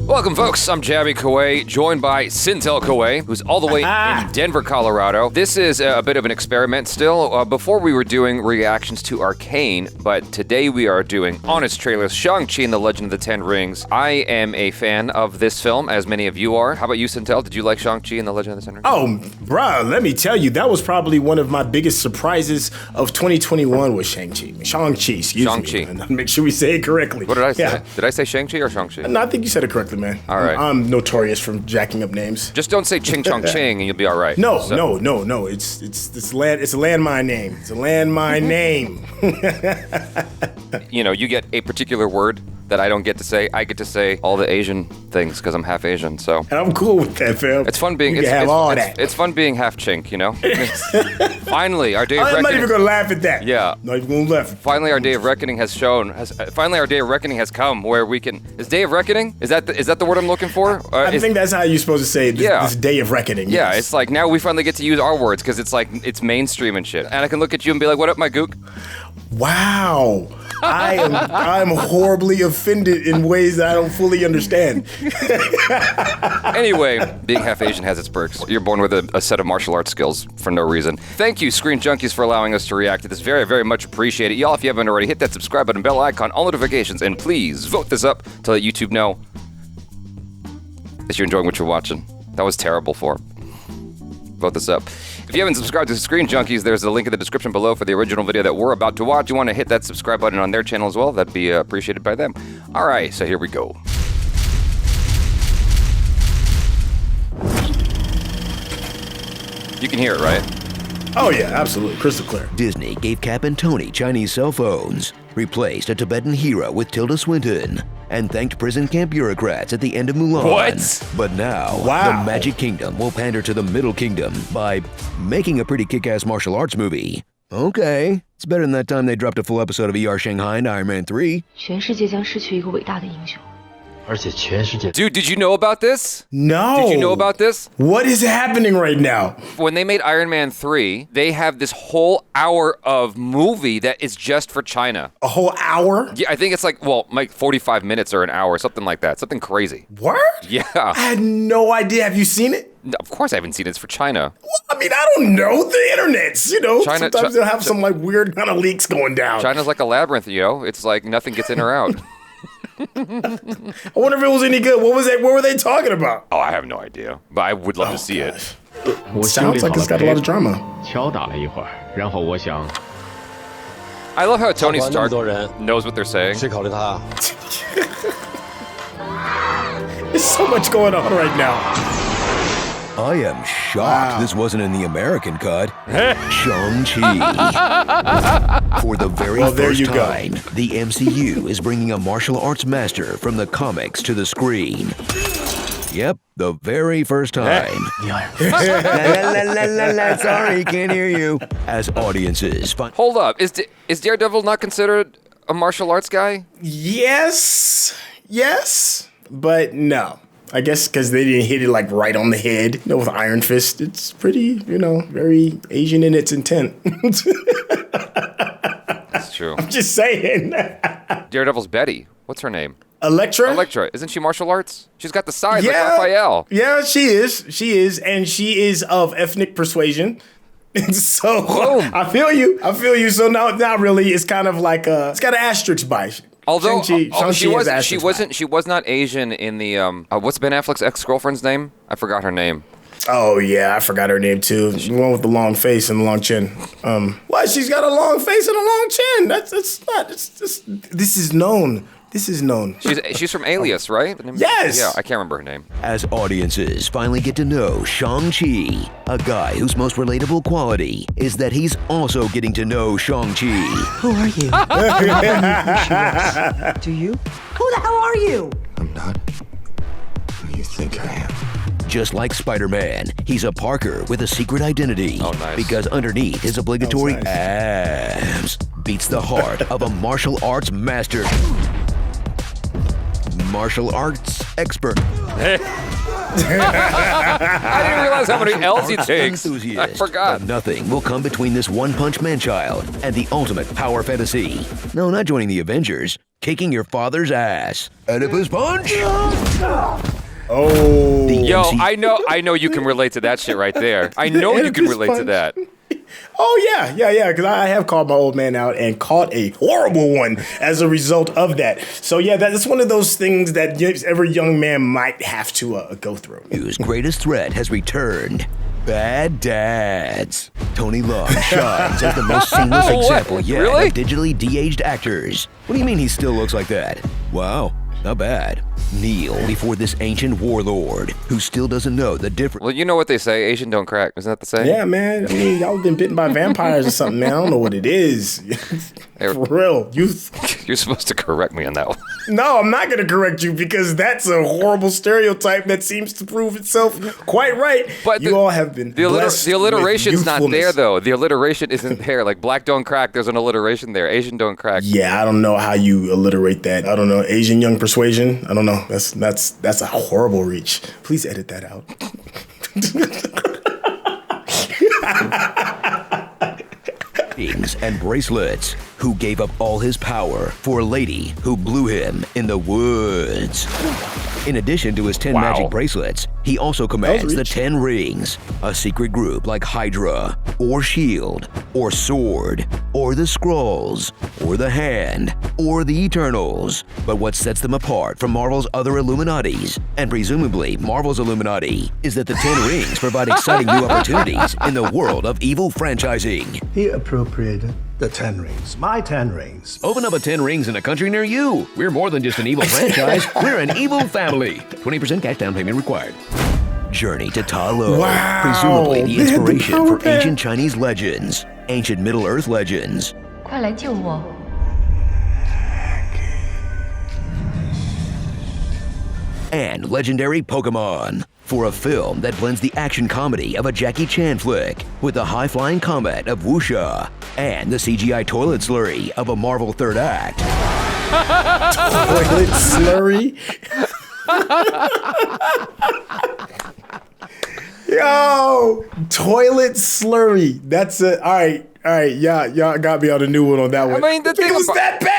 Welcome, folks. I'm Jaby Koay, joined by SYNTELL Koay, who's all the way in Denver, Colorado. This is a bit of an experiment still. Before we were doing reactions to Arcane, but today we are doing honest trailers, Shang-Chi and the Legend of the Ten Rings. I am a fan of this film, as many of you are. How about you, SYNTELL? Did you like Shang-Chi and the Legend of the Ten Rings? Oh, bruh, let me tell you, that was probably one of my biggest surprises of 2021 was Shang-Chi. Shang-Chi, excuse me. Make sure we say it correctly. What did I say? Yeah. Did I say Shang-Chi or Shang-Chi? No, I think you said it correctly, man. All right. I'm notorious for jacking up names. Just don't say Ching Chong Ching and you'll be all right. No. It's a landmine name. It's a landmine name. You know, you get a particular word that I don't get to say. I get to say all the Asian things because I'm half Asian, so. And I'm cool with that, fam. It's fun being. It's fun being half chink, you know. Finally, our day of reckoning. I'm not even gonna laugh at that. Yeah. Not even gonna laugh. Finally, our day of reckoning has finally, our day of reckoning has come, where we can. Is day of reckoning? Is that the word I'm looking for? I think that's how you're supposed to say it. This day of reckoning. Yeah, yes. It's like now we finally get to use our words because it's like it's mainstream and shit. And I can look at you and be like, "What up, my gook?" Wow. I'm horribly offended in ways that I don't fully understand. Anyway, being half Asian has its perks. You're born with a set of martial arts skills for no reason. Thank you, Screen Junkies, for allowing us to react to this. Very, very much appreciated. Y'all, if you haven't already, hit that subscribe button, bell icon, all notifications, and please vote this up to let YouTube know that you're enjoying what you're watching. That was terrible for. Vote this up. If you haven't subscribed to Screen Junkies, there's a link in the description below for the original video that we're about to watch. You want to hit that subscribe button on their channel as well. That'd be appreciated by them. All right, so here we go. You can hear it, right? Oh yeah, absolutely, crystal clear. Disney gave Cap and Tony Chinese cell phones, replaced a Tibetan hero with Tilda Swinton, and thanked prison camp bureaucrats at the end of Mulan. What? But now, the Magic Kingdom will pander to the Middle Kingdom by making a pretty kick-ass martial arts movie. Okay, it's better than that time they dropped a full episode of ER Shanghai and Iron Man 3. 全世界将失去一个伟大的英雄。 Dude, did you know about this? No. Did you know about this? What is happening right now? When they made Iron Man 3, they have this whole hour of movie that is just for China. A whole hour? Yeah, I think it's like 45 minutes or an hour, something like that. Something crazy. Word? Yeah. I had no idea. Have you seen it? No, of course I haven't seen it. It's for China. Well, I mean, I don't know. The internet's, you know, sometimes they'll have some like weird kind of leaks going down. China's like a labyrinth, yo. It's like nothing gets in or out. I wonder if it was any good. What was it? What were they talking about? Oh, I have no idea, but I would love to see it. Sounds like it's got a lot of drama. I love how Tony Stark knows what they're saying. There's so much going on right now. I am shocked this wasn't in the American cut. Shang-Chi. For the very first time, the MCU is bringing a martial arts master from the comics to the screen. Yep, the very first time. Sorry, can't hear you. As audiences Hold up, is Daredevil not considered a martial arts guy? Yes, but no. I guess because they didn't hit it like right on the head. You know, with Iron Fist, it's pretty, you know, very Asian in its intent. That's true. I'm just saying. Daredevil's Betty. What's her name? Elektra? Elektra. Isn't she martial arts? She's got the size like Raphael. Yeah, she is. And she is of ethnic persuasion. So boom. I feel you. So now really, it's kind of like it's got an asterisk by it. Although Shang-Chi she was not Asian in the what's Ben Affleck's ex-girlfriend's name? I forgot her name. Oh yeah, I forgot her name too. The one with the long face and the long chin. What? She's got a long face and a long chin. This is known. This is known. She's from Alias, right? Yes! Yeah, I can't remember her name. As audiences finally get to know Shang-Chi, a guy whose most relatable quality is that he's also getting to know Shang-Chi. Who are you? Do you? Who the hell are you? I'm not who you think I am. Just like Spider-Man, he's a Parker with a secret identity. Oh, nice. Because underneath his obligatory abs beats the heart of a martial arts master. Martial arts expert. I didn't realize how many L's he takes. I forgot. But nothing will come between this one-punch man-child and the ultimate power fantasy. No, not joining the Avengers. Kicking your father's ass. Oedipus punch? Oh. Yo, I know you can relate to that shit right there. I know you can relate to that. Oh, yeah, because I have called my old man out and caught a horrible one as a result of that. So, yeah, that's one of those things that every young man might have to go through. Whose greatest threat has returned. Bad dads. Tony Long shines as the most seamless example yet Really? of digitally de-aged actors. What do you mean he still looks like that? Wow, not bad. Kneel before this ancient warlord who still doesn't know the difference. Well, you know what they say, Asian don't crack. Isn't that the saying? Yeah, man. I mean, y'all been bitten by vampires or something, man. I don't know what it is. For real. You're supposed to correct me on that one. No, I'm not going to correct you because that's a horrible stereotype that seems to prove itself quite right. But you all have been blessed the alliteration's with not youthfulness. there, though. The alliteration isn't there. Like, black don't crack, there's an alliteration there. Asian don't crack. Yeah, I don't know how you alliterate that. I don't know. Asian young persuasion. I don't know. That's a horrible reach. Please edit that out. Rings and bracelets, who gave up all his power for a lady who blew him in the woods. In addition to his 10 magic bracelets, he also commands the 10 rings, a secret group like Hydra, or Shield, or Sword, or the Skrulls, or the Hand, or the Eternals. But what sets them apart from Marvel's other Illuminatis, and presumably Marvel's Illuminati, is that the 10 rings provide exciting new opportunities in the world of evil franchising. He appropriated the 10 rings. My 10 rings. Open up a 10 rings in a country near you. We're more than just an evil franchise. We're an evil family. 20% cash down payment required. Journey to Ta Lo. Wow. Presumably the They had the inspiration power for back. ancient Chinese legends, ancient Middle Earth legends, 快来救我！ and legendary Pokemon. For a film that blends the action comedy of a Jackie Chan flick with the high-flying combat of Wuxia and the CGI toilet slurry of a Marvel third act. Toilet slurry. Yo, toilet slurry. That's it. All right. Y'all got me on a new one on that one. I mean, the thing it was about- that bad.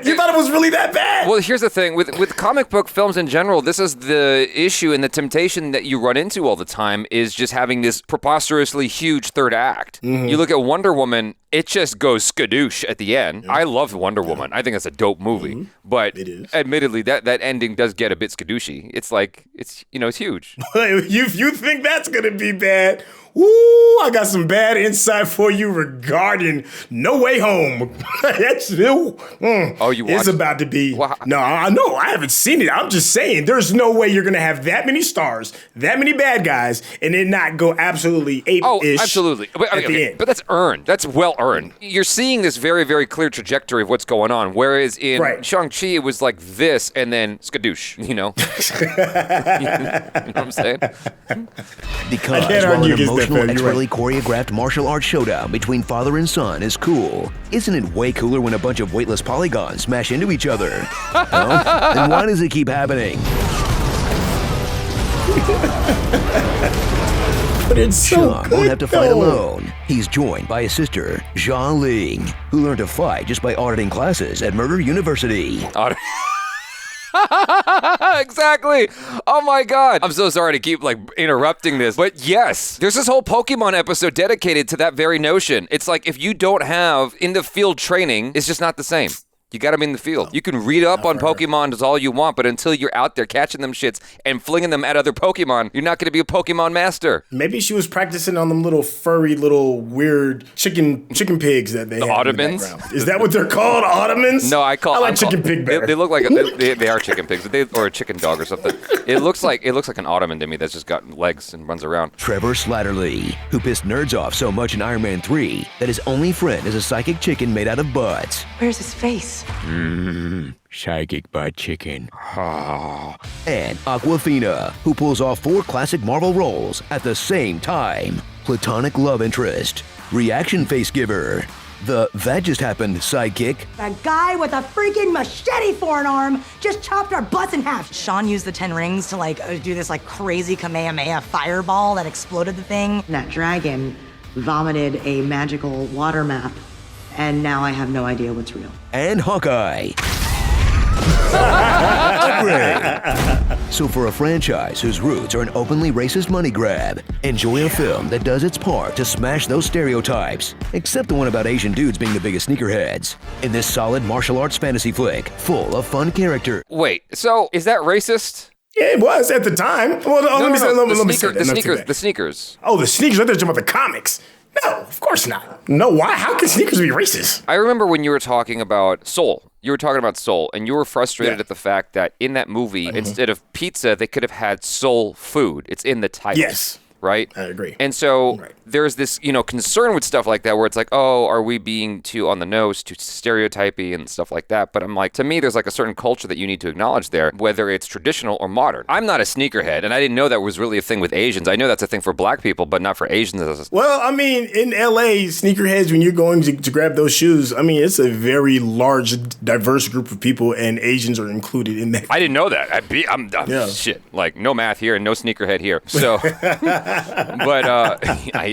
You thought it was really that bad? Well, here's the thing. With comic book films in general, this is the issue and the temptation that you run into all the time is just having this preposterously huge third act. You look at Wonder Woman, it just goes skadoosh at the end. I loved Wonder Woman. I think it's a dope movie. But It is. admittedly, that ending does get a bit skadooshy. It's like, it's huge. If you think that's going to be bad, woo, I got some bad insight for you regarding No Way Home. That's you you It's watched- about to be. Wow. No, I know. I haven't seen it. I'm just saying there's no way you're going to have that many stars, that many bad guys, and then not go absolutely ape-ish Oh, absolutely. But, at the end. but that's earned. That's well earned. You're seeing this very, very clear trajectory of what's going on. Whereas in Right. Shang-Chi, it was like this and then skadoosh, you know? You know what I'm saying? Because can't while an argue against that, emotional, Phil. You're expertly choreographed martial arts showdown between father and son is cool, isn't it way cooler when a bunch of weightless polygons smash into each other? No? Then why does it keep happening? But it's so Sean good, won't have to fight though. alone. He's joined by his sister, Zhang Ling, who learned to fight just by auditing classes at Murder University. Exactly. Oh my God. I'm so sorry to keep interrupting this, but yes, there's this whole Pokemon episode dedicated to that very notion. It's like if you don't have in the field training, it's just not the same. You got to be in the field. You can read up on Pokemon as all you want, but until you're out there catching them shits and flinging them at other Pokemon, you're not going to be a Pokemon master. Maybe she was practicing on them little furry, little weird chicken pigs that they have Ottomans? in the background. Is that what they're called? Ottomans? No, I like chicken pig better. They look like they are chicken pigs, or a chicken dog or something. It looks like an Ottoman to me that's just got legs and runs around. Trevor Slatterly, who pissed nerds off so much in Iron Man 3 that his only friend is a psychic chicken made out of butts. Where's his face? Psychic butt chicken. And Aquafina, who pulls off 4 classic Marvel roles at the same time. Platonic love interest, reaction face giver, the that just happened sidekick, A guy with a freaking machete for an arm just chopped our butts in half. Sean used the 10 rings to do this crazy Kamehameha fireball that exploded the thing. That dragon vomited a magical water map, and now I have no idea what's real. and Hawkeye. Upgrade. So for a franchise whose roots are an openly racist money grab, enjoy a film that does its part to smash those stereotypes, except the one about Asian dudes being the biggest sneakerheads. In this solid martial arts fantasy flick, full of fun character. Wait, so is that racist? Yeah, it was at the time. Well, let me say that. The sneakers. Oh, the sneakers. I thought you were talking about the comics. No, of course not. No, why? How can sneakers be racist? I remember when you were talking about Soul. You were talking about Soul, and you were frustrated at the fact that in that movie, instead of pizza, they could have had soul food. It's in the title. Yes. Right? I agree. And so there's this, concern with stuff like that where it's like, oh, are we being too on the nose, too stereotypy and stuff like that? But I'm like, to me, there's like a certain culture that you need to acknowledge there, whether it's traditional or modern. I'm not a sneakerhead, and I didn't know that was really a thing with Asians. I know that's a thing for black people, but not for Asians. Well, I mean, in LA, sneakerheads, when you're going to grab those shoes, I mean, it's a very large, diverse group of people, and Asians are included in that. I didn't know that. I'm shit. Like, no math here and no sneakerhead here. So, but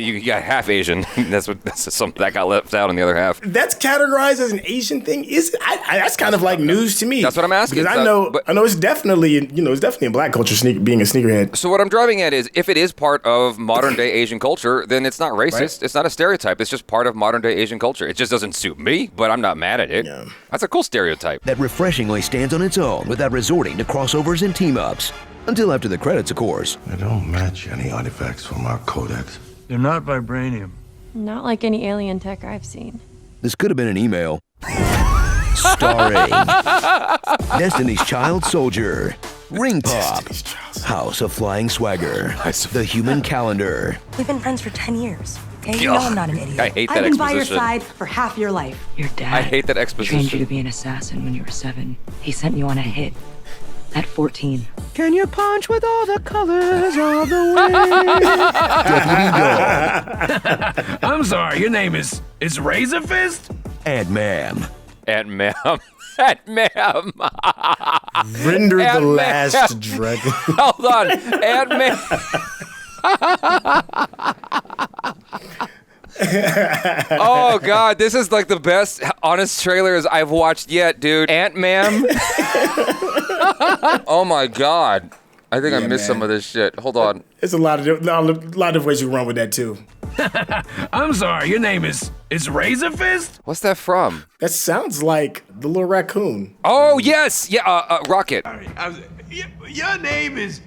you got half Asian. That's something that got left out on the other half. That's categorized as an Asian thing. Is it? That's kind of like news to me. That's what I'm asking. Because I know it's definitely in black culture being a sneakerhead. So what I'm driving at is, if it is part of modern day Asian culture, then it's not racist. Right. It's not a stereotype. It's just part of modern day Asian culture. It just doesn't suit me, but I'm not mad at it. Yeah. That's a cool stereotype. That refreshingly stands on its own without resorting to crossovers and team-ups. Until after the credits, of course. They don't match any artifacts from our codex. They're not vibranium. Not like any alien tech I've seen. This could have been an email. Starring Destiny's Child Soldier, Ring Pop, House of Flying Swagger, The Human Calendar. We've been friends for 10 years. Okay, you know I'm not an idiot. I hate that I've been exposition. by your side for half your life. Your dad I hate that exposition. trained you to be an assassin when you were 7. He sent you on a hit at 14. Can you punch with all the colors of the wind? I'm sorry, your name is Razor Fist? Aunt Ma'am. Aunt Ma'am. Aunt Ma'am. Render the Last Dragon. Hold on. Aunt Ma'am. Oh God, this is like the best honest trailers I've watched yet, dude. Aunt Ma'am. Oh my God, I think I missed some of this shit. Hold on. It's a lot of ways you can run with that too. I'm sorry, your name is Razor Fist? What's that from? That sounds like the little raccoon. Oh yes, yeah, Rocket. Your name is.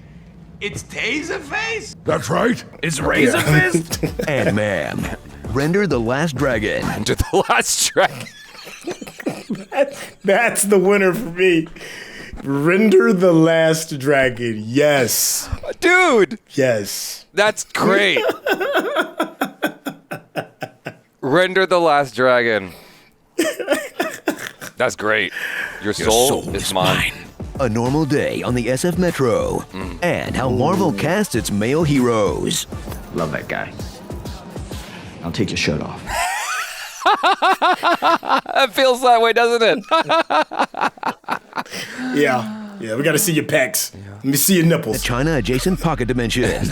It's Taserface? That's right. It's Razor Fist? Aunt Ma'am. Render the Last Dragon. Render the Last Dragon. That's the winner for me. Render the Last Dragon. Yes. Dude. Yes. That's great. Render the Last Dragon. That's great. Your soul is mine. A Normal Day on the SF Metro. And how Marvel casts its male heroes. Love that guy. I'll take your shirt off. It feels that way, doesn't it? Yeah, we gotta see your pecs. Let me see your nipples. The China-adjacent pocket dimension.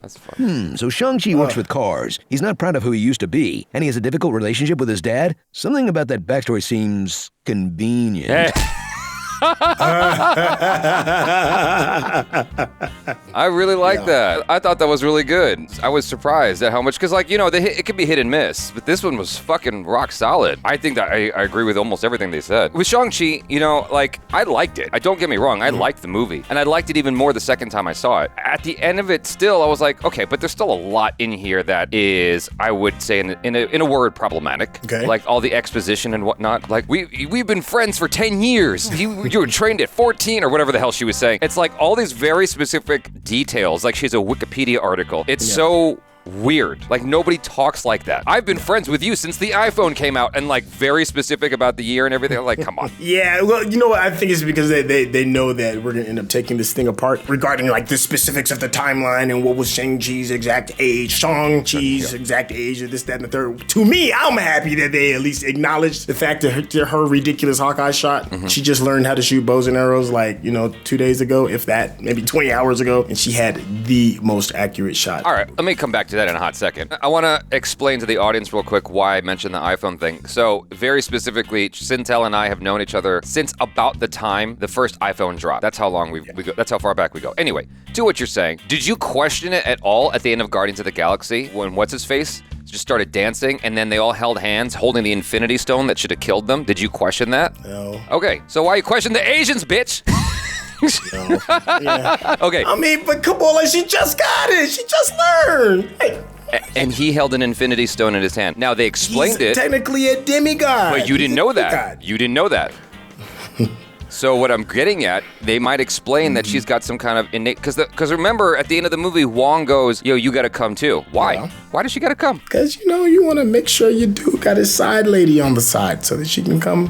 That's fun. So Shang-Chi works with cars. He's not proud of who he used to be, and he has a difficult relationship with his dad. Something about that backstory seems convenient. I really like that. I thought that was really good. I was surprised at how much, because it could be hit and miss, but this one was fucking rock solid. I think that I agree with almost everything they said. With Shang-Chi, I liked it. Don't get me wrong, I liked the movie, and I liked it even more the second time I saw it. At the end of it, still, I was like, okay, but there's still a lot in here that is, I would say, in a word, problematic. Okay. Like all the exposition and whatnot. Like we've been friends for 10 years. You were trained at 14 or whatever the hell she was saying. It's like all these very specific details, like she's a Wikipedia article. It's so weird. Like nobody talks like that. I've been friends with you since the iPhone came out, and like very specific about the year and everything. I'm like, come on. Yeah, well, you know what? I think it's because they know that we're gonna end up taking this thing apart regarding like the specifics of the timeline and what was Shang-Chi's exact age, Shang-Chi's exact age, or this, that, and the third. To me, I'm happy that they at least acknowledged the fact that her ridiculous Hawkeye shot. She just learned how to shoot bows and arrows 2 days ago, if that, maybe 20 hours ago, and she had the most accurate shot. All right, let me come back to that in a hot second. I want to explain to the audience real quick why I mentioned the iPhone thing. So, very specifically, SYNTELL and I have known each other since about the time the first iPhone dropped. That's how long we go. That's how far back we go. Anyway, to what you're saying, did you question it at all at the end of Guardians of the Galaxy when what's-his-face just started dancing and then they all held hands holding the Infinity Stone that should have killed them? Did you question that? No. Okay, so why you question the Asians, bitch? No. Yeah. Okay. I mean, but come on, like, she just got it. She just learned. Hey. And he held an Infinity Stone in his hand. Now, they explained it. Technically a demigod. But you didn't know that. You didn't know that. So what I'm getting at, they might explain that she's got some kind of innate... Because remember, at the end of the movie, Wong goes, yo, you gotta come too. Why? Yeah. Why does she gotta come? Because, you want to make sure your dude got his side lady on the side so that she can come,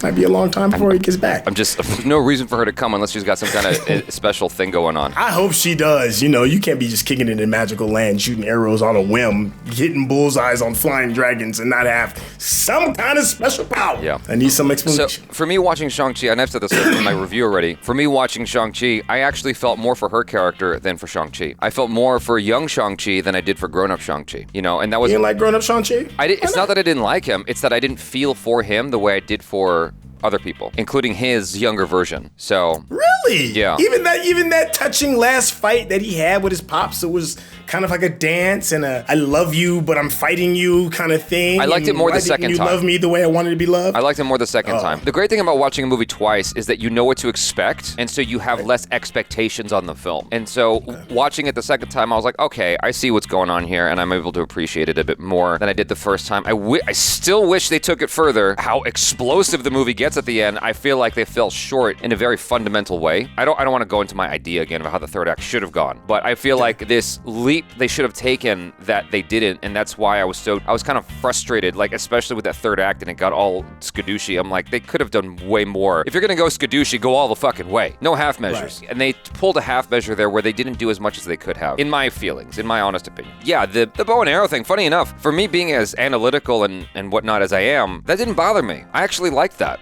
might be a long time before he gets back. There's no reason for her to come unless she's got some kind of special thing going on. I hope she does. You can't be just kicking it in magical land, shooting arrows on a whim, hitting bullseyes on flying dragons and not have some kind of special power. Yeah. I need some explanation. So, for me watching Shang-Chi, and I've said this in my review already, for me watching Shang-Chi, I actually felt more for her character than for Shang-Chi. I felt more for young Shang-Chi than I did for grown-up Shang-Chi. And that was... You didn't like grown-up Shang-Chi? It's not that I didn't like him, it's that I didn't feel for him the way I did for other people, including his younger version. So really, yeah. Even that touching last fight that he had with his pops, it was kind of like a dance and a "I love you, but I'm fighting you" kind of thing. I liked it more the second time. You love me the way I wanted to be loved. I liked it more the second time. The great thing about watching a movie twice is that you know what to expect, and so you have less expectations on the film. And so watching it the second time, I was like, okay, I see what's going on here, and I'm able to appreciate it a bit more than I did the first time. I still wish they took it further. How explosive the movie gets at the end, I feel like they fell short in a very fundamental way. I don't want to go into my idea again of how the third act should have gone, but I feel like this leap they should have taken that they didn't, and that's why I was kind of frustrated, like especially with that third act, and it got all skadooshi. I'm like, they could have done way more. If you're gonna go skadooshi, go all the fucking way. No half measures. Right. And they pulled a half measure there where they didn't do as much as they could have, in my feelings, in my honest opinion. Yeah, the bow and arrow thing, funny enough, for me being as analytical and whatnot as I am, that didn't bother me. I actually liked that.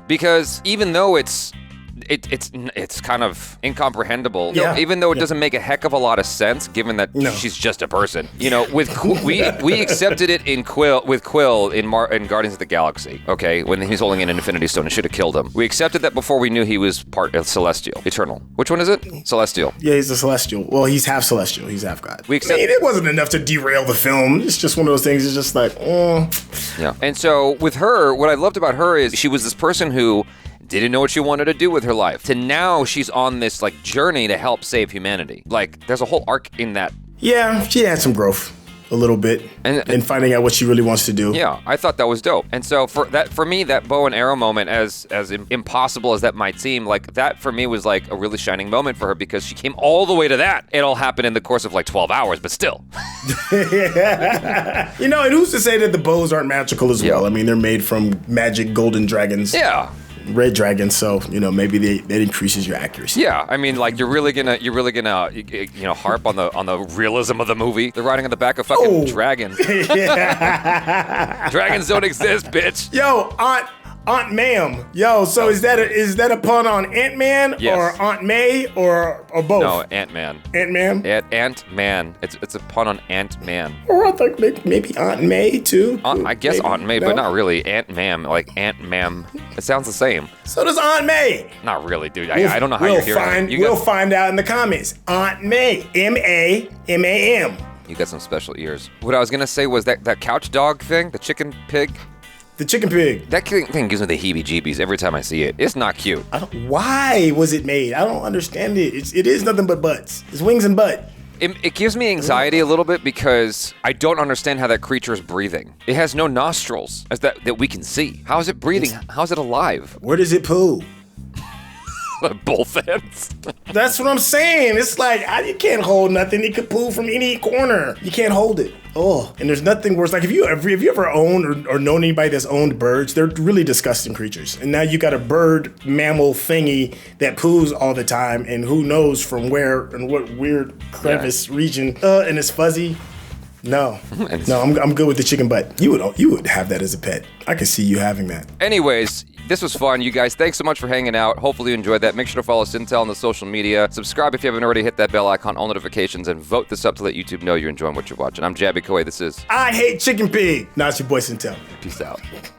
Because even though it's kind of incomprehensible, even though it doesn't make a heck of a lot of sense, given that she's just a person. With we accepted it in Quill in Guardians of the Galaxy. Okay, when he's holding an Infinity Stone, it should have killed him. We accepted that before we knew he was part of Celestial, Eternal. Which one is it? Celestial. Yeah, he's a Celestial. Well, he's half Celestial. He's half God. It wasn't enough to derail the film. It's just one of those things. It's just like, yeah. And so with her, what I loved about her is she was this person who didn't know what she wanted to do with her life, to now she's on this like journey to help save humanity. Like there's a whole arc in that. Yeah, she had some growth a little bit and finding out what she really wants to do. Yeah, I thought that was dope. And so for me, that bow and arrow moment, as impossible as that might seem, like that for me was like a really shining moment for her because she came all the way to that. It all happened in the course of like 12 hours, but still. And who's to say that the bows aren't magical as well? I mean, they're made from magic golden dragons. Yeah. Red dragon, so maybe that increases your accuracy. Yeah, I mean, like you're really gonna harp on the realism of the movie. They're riding on the back of fucking dragons. Dragons don't exist, bitch. Yo, Aunt Ma'am. Yo, so is that a pun on Ant-Man or Aunt May or both? No, Ant-Man. Ant-Man? Ant-Man. It's a pun on Ant-Man. Or I think maybe Aunt May too. I guess maybe. Aunt May, but not really. Aunt-Ma'am, like Aunt-Ma'am. It sounds the same. So does Aunt May. Not really, dude. I don't know how you're hearing it. We'll find out in the comments. Aunt May. M-A-M-A-M. You got some special ears. What I was gonna say was that couch dog thing, the chicken pig. The chicken pig. That thing gives me the heebie-jeebies every time I see it. It's not cute. Why was it made? I don't understand it. It is nothing but butts. It's wings and butt. It gives me anxiety a little bit because I don't understand how that creature is breathing. It has no nostrils that we can see. How is it breathing? How is it alive? Where does it poo? Both ends. That's what I'm saying. It's like, you can't hold nothing. It could poo from any corner. You can't hold it. Oh, and there's nothing worse. Like if you ever owned or known anybody that's owned birds, they're really disgusting creatures. And now you got a bird mammal thingy that poos all the time, and who knows from where and what weird crevice region. And it's fuzzy. No, I'm good with the chicken butt. You would have that as a pet. I could see you having that. Anyways, this was fun, you guys. Thanks so much for hanging out. Hopefully you enjoyed that. Make sure to follow SYNTEL on the social media. Subscribe if you haven't already. Hit that bell icon, all notifications, and vote this up to let YouTube know you're enjoying what you're watching. I'm Jaby Koay. This is I Hate Chicken Pig. Now it's your boy SYNTEL. Peace out.